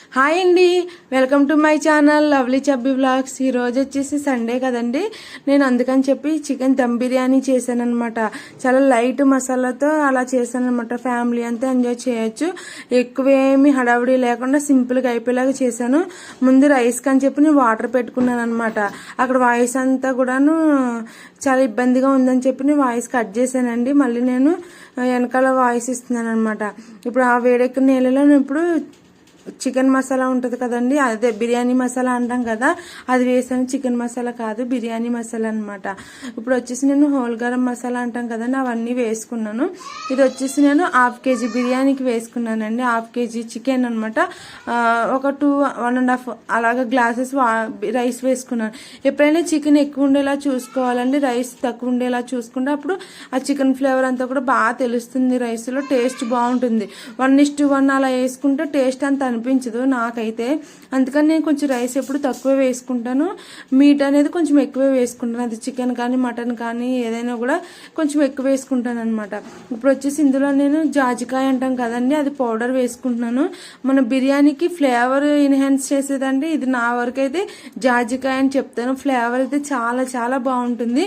Hi అండి, welcome to my channel lovely chubby vlogs. ఈరోజు వచ్చేసి సండే కదండి, నేను అందుకని చెప్పి చికెన్ దమ్ బిర్యానీ చేశాను అనమాట. చాలా లైట్ మసాలాతో అలా చేశాను అనమాట. ఫ్యామిలీ అంతా ఎంజాయ్ చేయొచ్చు. ఎక్కువేమి హడావిడి లేకుండా సింపుల్గా అయిపోయేలాగా చేశాను. ముందు రైస్ కని చెప్పి నేను వాటర్ పెట్టుకున్నాను అనమాట. అక్కడ వాయిస్ అంతా కూడాను చాలా ఇబ్బందిగా ఉందని చెప్పి నేను వాయిస్ కట్ చేశానండి. మళ్ళీ నేను వెనకాల వాయిస్ ఇస్తున్నాను అనమాట. ఇప్పుడు ఆ వేడెక్కిన నీళ్ళలో ఇప్పుడు చికెన్ మసాలా ఉంటుంది కదండి, అదే బిర్యానీ మసాలా అంటాం కదా, అది వేసాను. చికెన్ మసాలా కాదు, బిర్యానీ మసాలా అనమాట. ఇప్పుడు వచ్చేసి నేను హోల్ గరం మసాలా అంటాం కదండి, అవన్నీ వేసుకున్నాను. ఇది వచ్చేసి నేను 1/2 kg బిర్యానీకి వేసుకున్నానండి. 1/2 kg చికెన్ అనమాట. ఒక 1.5 అలాగా గ్లాసెస్ రైస్ వేసుకున్నాను. ఎప్పుడైనా చికెన్ ఎక్కువ ఉండేలా చూసుకోవాలండి, రైస్ తక్కువ ఉండేలా చూసుకుంటే అప్పుడు ఆ చికెన్ ఫ్లేవర్ అంతా కూడా బాగా తెలుస్తుంది. రైస్లో టేస్ట్ బాగుంటుంది. 1:1 అలా వేసుకుంటే టేస్ట్ అంత అనిపించదు నాకైతే. అందుకని నేను కొంచెం రైస్ ఎప్పుడు తక్కువ వేసుకుంటాను. మీట్ అనేది కొంచెం ఎక్కువ వేసుకుంటాను. అది చికెన్ కానీ మటన్ కానీ ఏదైనా కూడా కొంచెం ఎక్కువ వేసుకుంటాను అనమాట. ఇప్పుడు వచ్చేసి ఇందులో నేను జాజికాయ అంటాం కదండి, అది పౌడర్ వేసుకుంటున్నాను. మన బిర్యానీకి ఫ్లేవర్ ఎన్హాన్స్ చేసేదండి ఇది. నా వరకు అయితే జాజికాయ అని చెప్తాను. ఫ్లేవర్ అయితే చాలా చాలా బాగుంటుంది.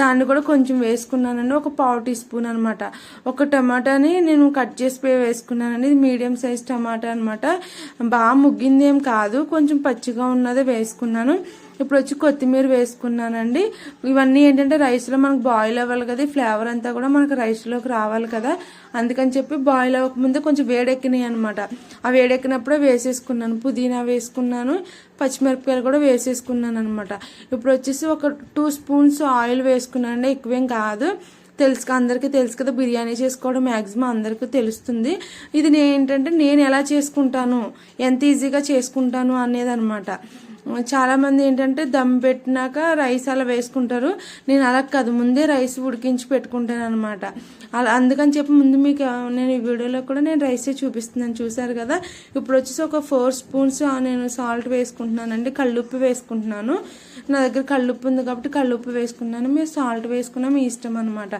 దాన్ని కూడా కొంచెం వేసుకున్నానండి, ఒక 1/4 టీ స్పూన్ అనమాట. ఒక టమాటాని నేను కట్ చేసి వేసుకున్నానండి. ఇది మీడియం సైజ్ టమాటా అనమాట. బాగా ముగ్గింది ఏం కాదు, కొంచెం పచ్చిగా ఉన్నదే వేసుకున్నాను. ఇప్పుడు వచ్చి కొత్తిమీర వేసుకున్నానండి. ఇవన్నీ ఏంటంటే రైస్లో మనకు బాయిల్ అవ్వాలి కదా, ఈ ఫ్లేవర్ అంతా కూడా మనకు రైస్లోకి రావాలి కదా, అందుకని చెప్పి బాయిల్ అవ్వకముందే కొంచెం వేడెక్కినాయి అనమాట. ఆ వేడెక్కినప్పుడే వేసేసుకున్నాను. పుదీనా వేసుకున్నాను, పచ్చిమిరపకాయలు కూడా వేసేసుకున్నాను అనమాట. ఇప్పుడు వచ్చేసి ఒక 2 స్పూన్స్ ఆయిల్ వేసుకున్నానండి, ఎక్కువేం కాదు. అందరికీ తెలుసు కదా, బిర్యానీ చేసుకోవడం మ్యాక్సిమం అందరికీ తెలుస్తుంది. ఇది ఏంటంటే నేను ఎలా చేసుకుంటాను, ఎంత ఈజీగా చేసుకుంటాను అనేది అనమాట. చాలామంది ఏంటంటే దమ్ పెట్టినాక రైస్ అలా వేసుకుంటారు. నేను అలా కాదు, ముందే రైస్ ఉడికించి పెట్టుకుంటాను అనమాట. అలా అందుకని చెప్పి ముందు మీకు నేను ఈ వీడియోలో కూడా నేను రైసే చూపిస్తున్నాను, చూసారు కదా. ఇప్పుడు వచ్చేసి ఒక 4 స్పూన్స్ నేను సాల్ట్ వేసుకుంటున్నానండి. కళ్ళుప్పు వేసుకుంటున్నాను. నా దగ్గర కళ్ళుప్పు ఉంది కాబట్టి కళ్ళుప్పు వేసుకున్నాను. మీరు సాల్ట్ వేసుకున్నా మీ ఇష్టం అనమాట.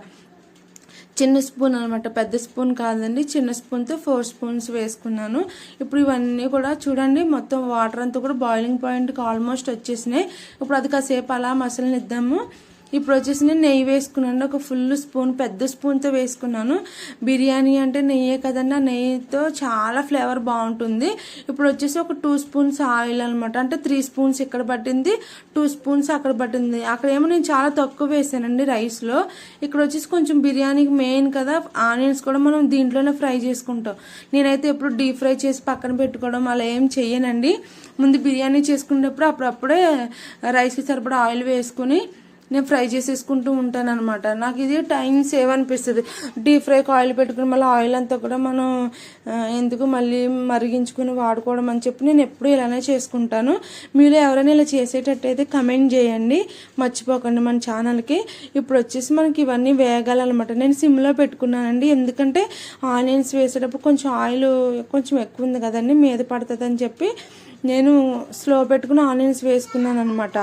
చిన్న స్పూన్ అనమాట, పెద్ద స్పూన్ కాదండి, చిన్న స్పూన్తో 4 స్పూన్స్ వేసుకున్నాను. ఇప్పుడు ఇవన్నీ కూడా చూడండి, మొత్తం వాటర్ అంతా కూడా బాయిలింగ్ పాయింట్కి ఆల్మోస్ట్ వచ్చేసినాయి. ఇప్పుడు అది కాసేపు అలా మసలనిద్దాము. ఇప్పుడు వచ్చేసి నేను నెయ్యి వేసుకున్నాను. ఒక ఫుల్ స్పూన్, పెద్ద స్పూన్తో వేసుకున్నాను. బిర్యానీ అంటే నెయ్యే కదండి, ఆ నెయ్యితో చాలా ఫ్లేవర్ బాగుంటుంది. ఇప్పుడు వచ్చేసి ఒక 2 స్పూన్స్ ఆయిల్ అనమాట. అంటే 3 స్పూన్స్ ఇక్కడ పట్టింది, 2 స్పూన్స్ అక్కడ పట్టింది. అక్కడేమో నేను చాలా తక్కువ వేసానండి రైస్లో. ఇక్కడ వచ్చేసి కొంచెం బిర్యానీకి మెయిన్ కదా, ఆనియన్స్ కూడా మనం దీంట్లోనే ఫ్రై చేసుకుంటాం. నేనైతే ఎప్పుడు డీప్ ఫ్రై చేసి పక్కన పెట్టుకోవడం అలా ఏం చెయ్యనండి. ముందు బిర్యానీ చేసుకునేటప్పుడు అప్పుడప్పుడే రైస్కి సరిపడా ఆయిల్ వేసుకుని నేను ఫ్రై చేసేసుకుంటూ ఉంటాను అనమాట. నాకు ఇది టైం సేవ్ అనిపిస్తుంది. డీప్ ఫ్రైకి ఆయిల్ పెట్టుకుని మళ్ళీ ఆయిల్ అంతా కూడా మనం ఎందుకు మళ్ళీ మరిగించుకుని వాడుకోవడం అని చెప్పి నేను ఎప్పుడు ఇలానే చేసుకుంటాను. మీరు ఎవరైనా ఇలా చేసేటట్టయితే కమెంట్ చేయండి, మర్చిపోకండి మన ఛానల్కి. ఇప్పుడు వచ్చేసి మనకి ఇవన్నీ వేగాలన్నమాట. నేను సిమ్లో పెట్టుకున్నానండి, ఎందుకంటే ఆనియన్స్ వేసేటప్పుడు కొంచెం ఆయిల్ కొంచెం ఎక్కువ ఉంది కదండి, మీద పడుతుంది అని చెప్పి నేను స్లో పెట్టుకుని ఆనియన్స్ వేసుకున్నాను అనమాట.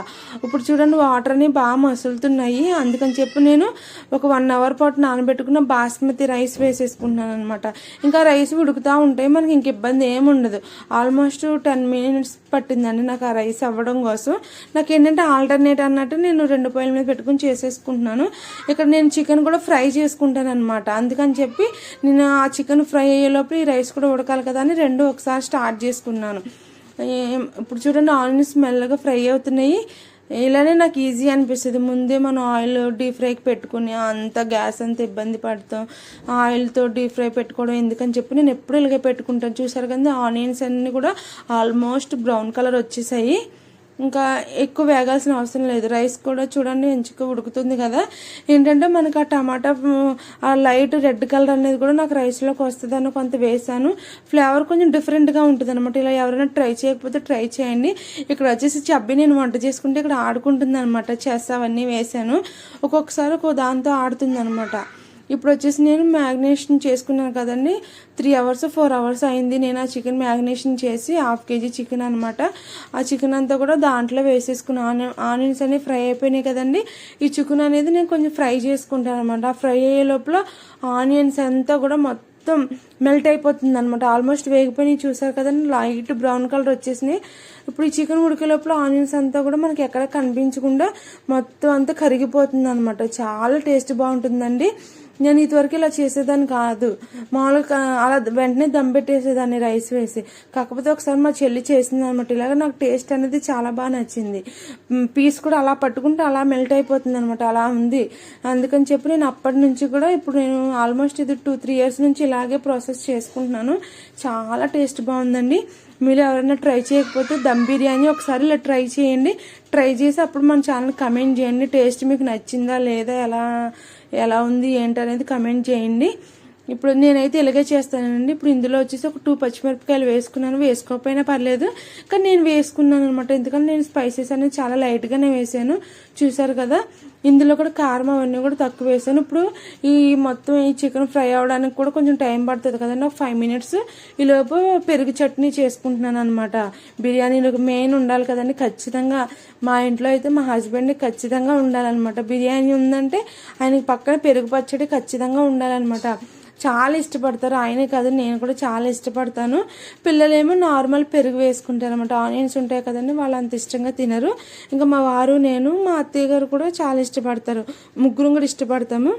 ఇప్పుడు చూడండి వాటర్ అని బాగా మసులుతున్నాయి. అందుకని చెప్పి నేను ఒక 1 అవర్ పాటు నానబెట్టుకున్న బాస్మతి రైస్ వేసేసుకుంటున్నాను అనమాట. ఇంకా రైస్ ఉడుకుతూ ఉంటాయి, మనకి ఇంక ఇబ్బంది ఏమి ఉండదు. ఆల్మోస్ట్ 10 మినిట్స్ పట్టిందండి నాకు ఆ రైస్ అవ్వడం కోసం. నాకు ఏంటంటే ఆల్టర్నేట్ అన్నట్టు నేను 2 పొయ్యిల మీద పెట్టుకుని చేసేసుకుంటున్నాను. ఇక్కడ నేను చికెన్ కూడా ఫ్రై చేసుకుంటాను అనమాట. అందుకని చెప్పి నేను ఆ చికెన్ ఫ్రై అయ్యే లోపల ఈ రైస్ కూడా ఉడకాలి కదా అని 2 ఒకసారి స్టార్ట్ చేసుకున్నాను. ఇప్పుడు చూడండి ఆనియన్స్ మెల్లగా ఫ్రై అవుతున్నాయి. ఇలానే నాకు ఈజీ అనిపిస్తుంది. ముందే మనం ఆయిల్ డీప్ ఫ్రైకి పెట్టుకుని అంత గ్యాస్ అంతా ఇబ్బంది పడతాం. ఆయిల్తో డీప్ ఫ్రై పెట్టుకోవడం ఎందుకని చెప్పి నేను ఎప్పుడు ఇలాగే పెట్టుకుంటాను. చూసారు కదా, ఆనియన్స్ అన్నీ కూడా ఆల్మోస్ట్ బ్రౌన్ కలర్ వచ్చేసాయి. ఇంకా ఎక్కువ వేగాల్సిన అవసరం లేదు. రైస్ కూడా చూడండి ఎంచుగా ఉడుకుతుంది కదా. ఏంటంటే మనకు ఆ టమాటా ఆ లైట్ రెడ్ కలర్ అనేది కూడా నాకు రైస్లోకి వస్తుందని కొంత వేసాను. ఫ్లేవర్ కొంచెం డిఫరెంట్గా ఉంటుంది అనమాట. ఇలా ఎవరైనా ట్రై చేయకపోతే ట్రై చేయండి. ఇక్కడ వచ్చేసి చబ్బి నేను వంట చేసుకుంటే ఇక్కడ ఆడుకుంటుంది అనమాట. చెస్ అవన్నీ వేసాను, ఒక్కొక్కసారి ఒక్కో దాంతో ఆడుతుంది అనమాట. ఇప్పుడు వచ్చేసి నేను మ్యాగ్నేషన్ చేసుకున్నాను కదండి, 3 అవర్స్ 4 అవర్స్ అయింది నేను ఆ చికెన్ మ్యాగ్నేషన్ చేసి. 1/2 kg చికెన్ అనమాట. ఆ చికెన్ అంతా కూడా దాంట్లో వేసేసుకున్నాను. ఆనియన్స్ అనేవి ఫ్రై అయిపోయినాయి కదండి. ఈ చికెన్ అనేది నేను కొంచెం ఫ్రై చేసుకుంటాను అనమాట. ఆ ఫ్రై అయ్యే లోపల ఆనియన్స్ అంతా కూడా మొత్తం మొత్తం మెల్ట్ అయిపోతుంది అనమాట. ఆల్మోస్ట్ వేగిపోయి చూసారు కదండి, లైట్ బ్రౌన్ కలర్ వచ్చేసినాయి. ఇప్పుడు ఈ చికెన్ ఉడికే లోపల ఆనియన్స్ అంతా కూడా మనకి ఎక్కడ కనిపించకుండా మొత్తం అంతా కరిగిపోతుంది అనమాట. చాలా టేస్ట్ బాగుంటుందండి. నేను ఇదివరకు ఇలా చేసేదాన్ని కాదు, మామూలుగా అలా వెంటనే దమ్ పెట్టేసేదాన్ని రైస్ వేసి. కాకపోతే ఒకసారి మా చెల్లి చేసింది అనమాట ఇలాగ, నాకు టేస్ట్ అనేది చాలా బాగా నచ్చింది. పీస్ కూడా అలా పట్టుకుంటే అలా మెల్ట్ అయిపోతుంది అనమాట, అలా ఉంది. అందుకని చెప్పి నేను అప్పటి నుంచి కూడా ఇప్పుడు నేను ఆల్మోస్ట్ ఇది 2-3 years నుంచి ఇలాగే ప్రాసెస్ చేసుకుంటున్నాను. చాలా టేస్ట్ బాగుందండి. మీరు ఎవరైనా ట్రై చేయకపోతే దమ్ బిర్యానీ ఒకసారి ఇలా ట్రై చేయండి. ట్రై చేసి అప్పుడు మన ఛానల్ కమెంట్ చేయండి. టేస్ట్ మీకు నచ్చిందా లేదా, ఎలా ఉంది ఏంటి అనేది కమెంట్ చేయండి. ఇప్పుడు నేనైతే ఇలాగే చేస్తానండి. ఇప్పుడు ఇందులో వచ్చేసి ఒక 2 పచ్చిమిరపకాయలు వేసుకున్నాను, వేసుకోకపోయినా పర్లేదు, కానీ నేను వేసుకున్నాను అనమాట. ఎందుకంటే నేను స్పైసెస్ అనేది చాలా లైట్గానే వేసాను, చూసారు కదా. ఇందులో కూడా కారం అవన్నీ కూడా తక్కువ వేసాను. ఇప్పుడు ఈ మొత్తం ఈ చికెన్ ఫ్రై అవ్వడానికి కూడా కొంచెం టైం పడుతుంది కదండి, ఒక 5 minutes. ఈలోపు పెరుగు చట్నీ చేసుకుంటున్నాను అనమాట. బిర్యానీలో మెయిన్ ఉండాలి కదండి ఖచ్చితంగా. మా ఇంట్లో అయితే మా హస్బెండ్కి ఖచ్చితంగా ఉండాలన్నమాట. బిర్యానీ ఉందంటే ఆయనకి పక్కన పెరుగు పచ్చడి ఖచ్చితంగా ఉండాలన్నమాట. చాలా ఇష్టపడతారు, ఆయనే కాదు నేను కూడా చాలా ఇష్టపడతాను. పిల్లలేమో నార్మల్ పెరుగు వేసుకుంటారు అనమాట. ఆనియన్స్ ఉంటాయి కదండి, వాళ్ళు అంత ఇష్టంగా తినరు. ఇంకా మా వారు, నేను, మా అత్తయ్య గారు కూడా చాలా ఇష్టపడతారు. ముగ్గురం కూడా ఇష్టపడతాము.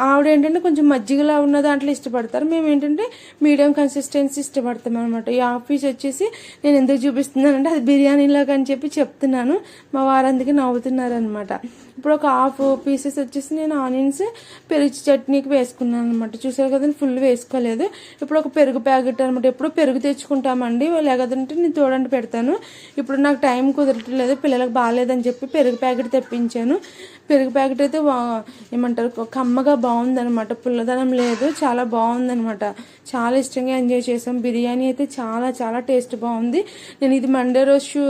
ఆవిడ ఏంటంటే కొంచెం మజ్జిగలా ఉన్న దాంట్లో ఇష్టపడతారు, మేము ఏంటంటే మీడియం కన్సిస్టెన్సీ ఇష్టపడతాం అనమాట. ఈ హాఫ్ పీస్ వచ్చేసి నేను ఎందుకు చూపిస్తున్నానంటే అది బిర్యానీలాగా అని చెప్పి చెప్తున్నాను. మా వారు అందుకే నవ్వుతున్నారు అనమాట. ఇప్పుడు ఒక హాఫ్ పీసెస్ వచ్చేసి నేను ఆనియన్స్ పెరుగు చట్నీకి వేసుకున్నాను అనమాట. చూసారు కదండి, ఫుల్ వేసుకోలేదు. ఇప్పుడు ఒక పెరుగు ప్యాకెట్ అనమాట. ఎప్పుడు పెరుగు తెచ్చుకుంటామండి, లేదంటే నేను తోడంటే పెడతాను. ఇప్పుడు నాకు టైం కుదరట్లేదు, పిల్లలకు బాగాలేదని చెప్పి పెరుగు ప్యాకెట్ తెప్పించాను. పెరుగు ప్యాకెట్ అయితే ఏమంటారు కమ్మగా బాగుందనమాట, పుల్లదనం లేదు, చాలా బాగుందనమాట. చాలా ఇష్టంగా ఎంజాయ్ చేసాం. బిర్యానీ అయితే చాలా చాలా టేస్ట్ బాగుంది. నేను ఇది మండే రోజు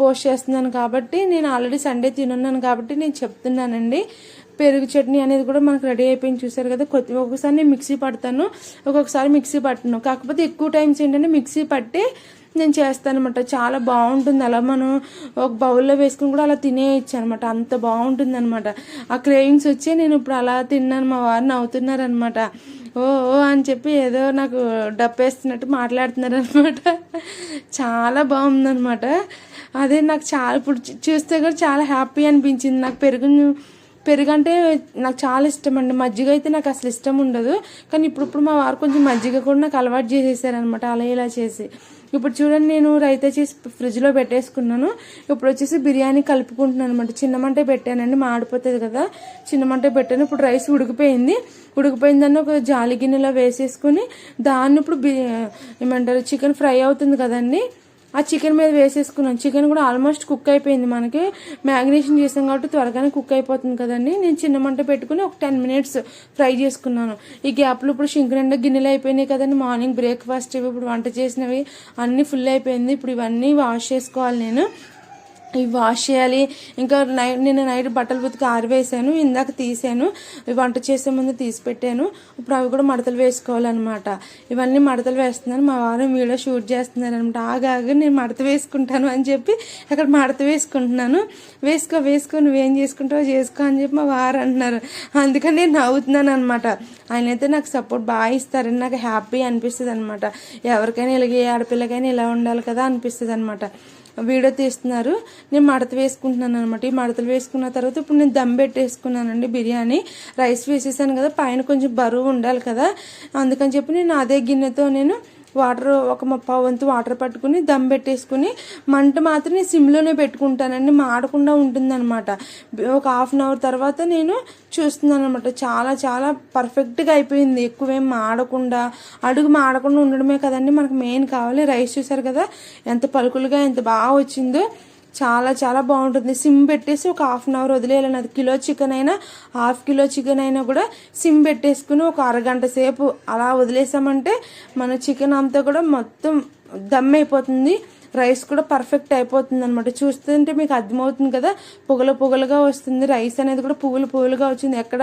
పోస్ట్ చేస్తున్నాను కాబట్టి, నేను ఆల్రెడీ సండే తినున్నాను కాబట్టి నేను చెప్తున్నానండి. పెరుగు చట్నీ అనేది కూడా మనకు రెడీ అయిపోయింది, చూసారు కదా. ఒక్కొక్కసారి నేను మిక్సీ పడతాను, ఒక్కొక్కసారి మిక్సీ పట్టను. కాకపోతే ఎక్కువ టైమ్స్ ఏంటంటే మిక్సీ పట్టి నేను చేస్తాను అనమాట. చాలా బాగుంటుంది. అలా మనం ఒక బౌల్లో వేసుకుని కూడా అలా తినేయచ్చు అనమాట, అంత బాగుంటుంది అనమాట. ఆ క్రేవింగ్స్ వచ్చి నేను ఇప్పుడు అలా తిన్నాను. మా వారిని అవుతున్నారనమాట, ఓ అని చెప్పి ఏదో నాకు డప్పేస్తున్నట్టు మాట్లాడుతున్నారు అనమాట. చాలా బాగుందనమాట. అదే నాకు చాలా ఇప్పుడు చూస్తే కూడా చాలా హ్యాపీ అనిపించింది. నాకు పెరుగు అంటే నాకు చాలా ఇష్టం అండి. మజ్జిగ అయితే నాకు అసలు ఇష్టం ఉండదు, కానీ ఇప్పుడు మా వారు కొంచెం మజ్జిగ కూడా నాకు అలవాటు చేసేసారనమాట, అలా ఇలా చేసి. ఇప్పుడు చూడండి, నేను రైతా చేసి ఫ్రిడ్జ్లో పెట్టేసుకున్నాను. ఇప్పుడు వచ్చేసి బిర్యానీ కలుపుకుంటున్నాను అనమాట. చిన్న మంటే పెట్టానండి, మాడిపోతుంది కదా, చిన్న మంటే పెట్టాను. ఇప్పుడు రైస్ ఉడికిపోయిందని ఒక జాలి గిన్నెలో వేసేసుకుని దాన్ని ఇప్పుడు ఏమంటారు చికెన్ ఫ్రై అవుతుంది కదండి, ఆ చికెన్ మీద వేసేసుకున్నాను. చికెన్ కూడా ఆల్మోస్ట్ కుక్ అయిపోయింది, మనకి మ్యాగ్నేషన్ చేసాం కాబట్టి త్వరగానే కుక్ అయిపోతుంది కదండి. నేను చిన్న మంట పెట్టుకుని ఒక 10 minutes ఫ్రై చేసుకున్నాను. ఈ గ్యాప్లో ఇప్పుడు షింక్ నిండా గిన్నెలు అయిపోయినాయి కదండి. మార్నింగ్ బ్రేక్ఫాస్ట్ ఇప్పుడు వంట చేసినవి అన్నీ ఫుల్ అయిపోయింది. ఇప్పుడు ఇవన్నీ వాష్ చేసుకోవాలి, నేను ఇవి వాష్ చేయాలి. ఇంకా నేను నైట్ బట్టలు ఉతికి ఆరివేసాను, ఇందాక తీసాను, వంట చేసే ముందు తీసి పెట్టాను. ఇప్పుడు అవి కూడా మడతలు వేసుకోవాలన్నమాట. ఇవన్నీ మడతలు వేస్తున్నాను. మా వారు వీడియో షూట్ చేస్తున్నారు అనమాట. ఆగాగా నేను మడత వేసుకుంటాను అని చెప్పి అక్కడ మడత వేసుకుంటున్నాను. వేసుకో నువ్వేం చేసుకుంటావో చేసుకో అని చెప్పి మా వారు అంటున్నారు. అందుకని నేను నవ్వుతున్నాను అనమాట. ఆయన అయితే నాకు సపోర్ట్ బాగా ఇస్తారని నాకు హ్యాపీ అనిపిస్తుంది అనమాట. ఎవరికైనా ఇలాగే, ఆడపిల్లకైనా ఇలా ఉండాలి కదా అనిపిస్తుంది అనమాట. వీడియో తీస్తున్నారు, నేను మడత వేసుకుంటున్నాను అనమాట. ఈ మడతలు వేసుకున్న తర్వాత ఇప్పుడు నేను దమ్ పెట్టేసుకున్నానండి. బిర్యానీ రైస్ వేసేసాను కదా, పైన కొంచెం బరువు ఉండాలి కదా, అందుకని చెప్పి నేను అదే గిన్నెతో నేను వాటర్ ఒక 1/2 వంతు వాటర్ పట్టుకుని దమ్ పెట్టేసుకుని మంట మాత్రం నేను సిమ్లోనే పెట్టుకుంటానండి, మాడకుండా ఉంటుందన్నమాట. ఒక 1/2 hour తర్వాత నేను చూస్తున్నాను అనమాట. చాలా చాలా పర్ఫెక్ట్గా అయిపోయింది. ఎక్కువేం మాడకుండా, అడుగు మాడకుండా ఉండడమే కదండి మనకు మెయిన్ కావాలి. రైస్ చూసారు కదా ఎంత పలుకులుగా ఎంత బాగా వచ్చిందో, చాలా చాలా బాగుంటుంది. సిమ్ పెట్టేసి ఒక 1/2 hour వదిలేయాలని. అది కిలో చికెన్ అయినా 1/2 kilo చికెన్ అయినా కూడా సిమ్ పెట్టేసుకుని ఒక అరగంట సేపు అలా వదిలేసామంటే మన చికెన్ అంతా కూడా మొత్తం దమ్ అయిపోతుంది. రైస్ కూడా పర్ఫెక్ట్ అయిపోతుంది అనమాట. చూస్తుంటే మీకు అర్థమవుతుంది కదా, పొగలుగా వస్తుంది. రైస్ అనేది కూడా పువ్వులుగా వచ్చింది, ఎక్కడ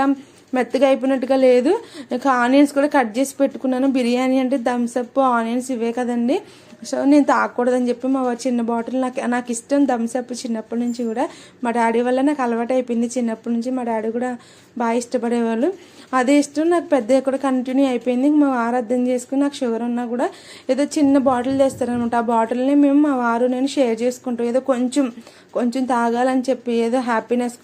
మెత్తగా అయిపోయినట్టుగా లేదు. ఇంకా ఆనియన్స్ కూడా కట్ చేసి పెట్టుకున్నాను. బిర్యానీ అంటే థమ్స్అప్, ఆనియన్స్ ఇవే కదండి. సో నేను తాగకూడదని చెప్పి మా చిన్న బాటిల్ నాకు ఇష్టం థమ్స్అప్ చిన్నప్పటి నుంచి కూడా. మా డాడీ వల్ల నాకు అలవాటు అయిపోయింది. చిన్నప్పటి నుంచి మా డాడీ కూడా బాగా ఇష్టపడేవాళ్ళు. అదే ఇష్టం నాకు పెద్దగా కూడా కంటిన్యూ అయిపోయింది. మా వారు అర్థం చేసుకుని నాకు షుగర్ ఉన్నా కూడా ఏదో చిన్న బాటిల్ తెస్తారనమాట. ఆ బాటిల్ని మేము మా వారు నేను షేర్ చేసుకుంటాం. ఏదో కొంచెం తాగాలని చెప్పి ఏదో హ్యాపీనెస్